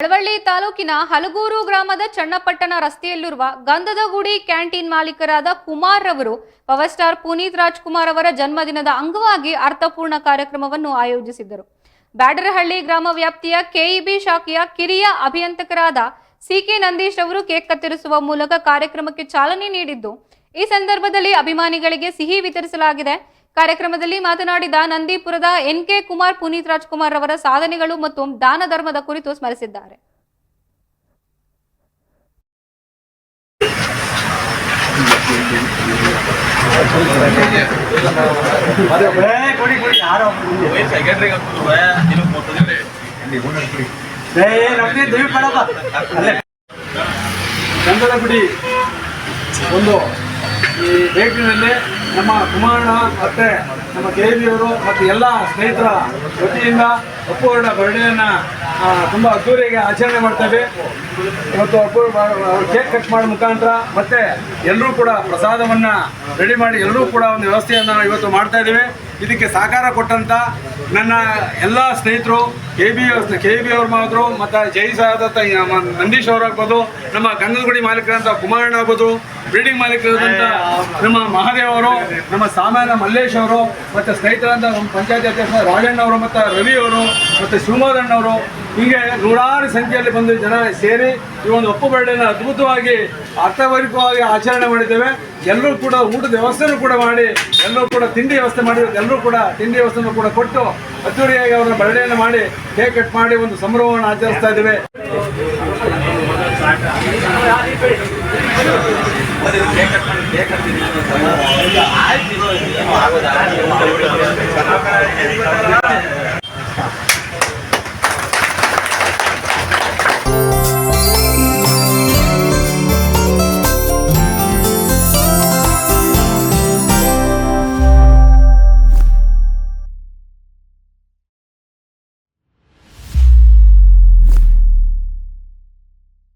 ಮಳವಳ್ಳಿ ತಾಲೂಕಿನ ಹಲಗೂರು ಗ್ರಾಮದ ಚನ್ನಪಟ್ಟಣ ರಸ್ತೆಯಲ್ಲಿರುವ ಗಂಧದ ಗುಡಿ ಕ್ಯಾಂಟೀನ್ ಮಾಲೀಕರಾದ ಕುಮಾರ್ ರವರು ಪವರ್ ಸ್ಟಾರ್ ಪುನೀತ್ ರಾಜ್ಕುಮಾರ್ ಅವರ ಜನ್ಮದಿನದ ಅಂಗವಾಗಿ ಅರ್ಥಪೂರ್ಣ ಕಾರ್ಯಕ್ರಮವನ್ನು ಆಯೋಜಿಸಿದ್ದರು. ಬ್ಯಾಡರಹಳ್ಳಿ ಗ್ರಾಮ ವ್ಯಾಪ್ತಿಯ ಕೆಇಬಿ ಶಾಖೆಯ ಕಿರಿಯ ಅಭಿಯಂತಕರಾದ ಸಿಕೆ ನಂದೀಶ್ ಅವರು ಕೇಕ್ ಕತ್ತರಿಸುವ ಮೂಲಕ ಕಾರ್ಯಕ್ರಮಕ್ಕೆ ಚಾಲನೆ ನೀಡಿದ್ದು, ಈ ಸಂದರ್ಭದಲ್ಲಿ ಅಭಿಮಾನಿಗಳಿಗೆ ಸಿಹಿ ವಿತರಿಸಲಾಗಿದೆ. ಕಾರ್ಯಕ್ರಮದಲ್ಲಿ ಮಾತನಾಡಿದ ನಂದಿಪುರದ ಎನ್ಕೆ ಕುಮಾರ್ ಪುನೀತ್ ರಾಜ್ಕುಮಾರ್ ಅವರ ಸಾಧನೆಗಳು ಮತ್ತು ದಾನ ಧರ್ಮದ ಕುರಿತು ಸ್ಮರಿಸಿದ್ದಾರೆ. ಗಂಧದ ಗುಡಿ ಒಂದು ಈ ಬೇಕರಿನಲ್ಲಿ ನಮ್ಮ ಕುಮಾರಣ್ಣ ಮತ್ತು ನಮ್ಮ ಕೆವಿಯವರು ಮತ್ತು ಎಲ್ಲ ಸ್ನೇಹಿತರ ವತಿಯಿಂದ ಒಪ್ಪುವರ್ಣ ಬರ್ಡೇಯನ್ನು ತುಂಬ ಅದ್ದೂರಿಯಾಗಿ ಆಚರಣೆ ಮಾಡ್ತೇವೆ. ಇವತ್ತು ಕೇಕ್ ಕಟ್ ಮಾಡೋ ಮುಖಾಂತರ ಮತ್ತು ಎಲ್ಲರೂ ಕೂಡ ಪ್ರಸಾದವನ್ನು ರೆಡಿ ಮಾಡಿ ಎಲ್ಲರೂ ಕೂಡ ಒಂದು ವ್ಯವಸ್ಥೆಯನ್ನು ಇವತ್ತು ಮಾಡ್ತಾ ಇದ್ದೇವೆ. ಇದಕ್ಕೆ ಸಹಕಾರ ಕೊಟ್ಟಂಥ ನನ್ನ ಎಲ್ಲ ಸ್ನೇಹಿತರು ಕೆ ಬಿ ಅವ್ರ ಮಾದ್ರು ಮತ್ತು ಜೈಸಾದಂಥ ನಂದೀಶ್ ಅವರಾಗ್ಬೋದು, ನಮ್ಮ ಗಂಧದ ಗುಡಿ ಮಾಲೀಕರಂಥ ಕುಮಾರಣ್ಣ ಆಗ್ಬೋದು, ಬಿಲ್ಡಿಂಗ್ ಮಾಲೀಕರಾದಂಥ ನಮ್ಮ ಮಹಾದೇವ್ ಅವರು, ನಮ್ಮ ಸಾಮಾನ್ಯ ಮಲ್ಲೇಶ್ ಅವರು ಮತ್ತು ಸ್ನೇಹಿತರಂಥ ನಮ್ಮ ಪಂಚಾಯತಿ ಅಧ್ಯಕ್ಷ ರಾಜಣ್ಣ ಅವರು ಮತ್ತು ರವಿ ಅವರು ಮತ್ತು ಶಿವಮೋದಣ್ಣವರು, ಹೀಗೆ ನೂರಾರು ಸಂಖ್ಯೆಯಲ್ಲಿ ಬಂದು ಜನ ಸೇರಿ ಈ ಒಂದು ಒಪ್ಪು ಬರ್ಡೇನ ಅದ್ಭುತವಾಗಿ ಅರ್ಥಪೂರ್ಣವಾಗಿ ಆಚರಣೆ ಮಾಡಿದ್ದೇವೆ. ಎಲ್ಲರೂ ಕೂಡ ಊಟದ ವ್ಯವಸ್ಥೆನೂ ಕೂಡ ಮಾಡಿ, ಎಲ್ಲರೂ ಕೂಡ ತಿಂಡಿ ವ್ಯವಸ್ಥೆ ಮಾಡಿ, ಎಲ್ಲರೂ ಕೂಡ ತಿಂಡಿ ವ್ಯವಸ್ಥೆನೂ ಕೂಡ ಕೊಟ್ಟು ಅದ್ದೂರಿಯಾಗಿ ಅವರ ಬರ್ಡೇಯನ್ನು ಮಾಡಿ ಕೇಕ್ ಕಟ್ ಮಾಡಿ ಒಂದು ಸಂಭ್ರಮವನ್ನು ಆಚರಿಸ್ತಾ ಇದ್ದೇವೆ.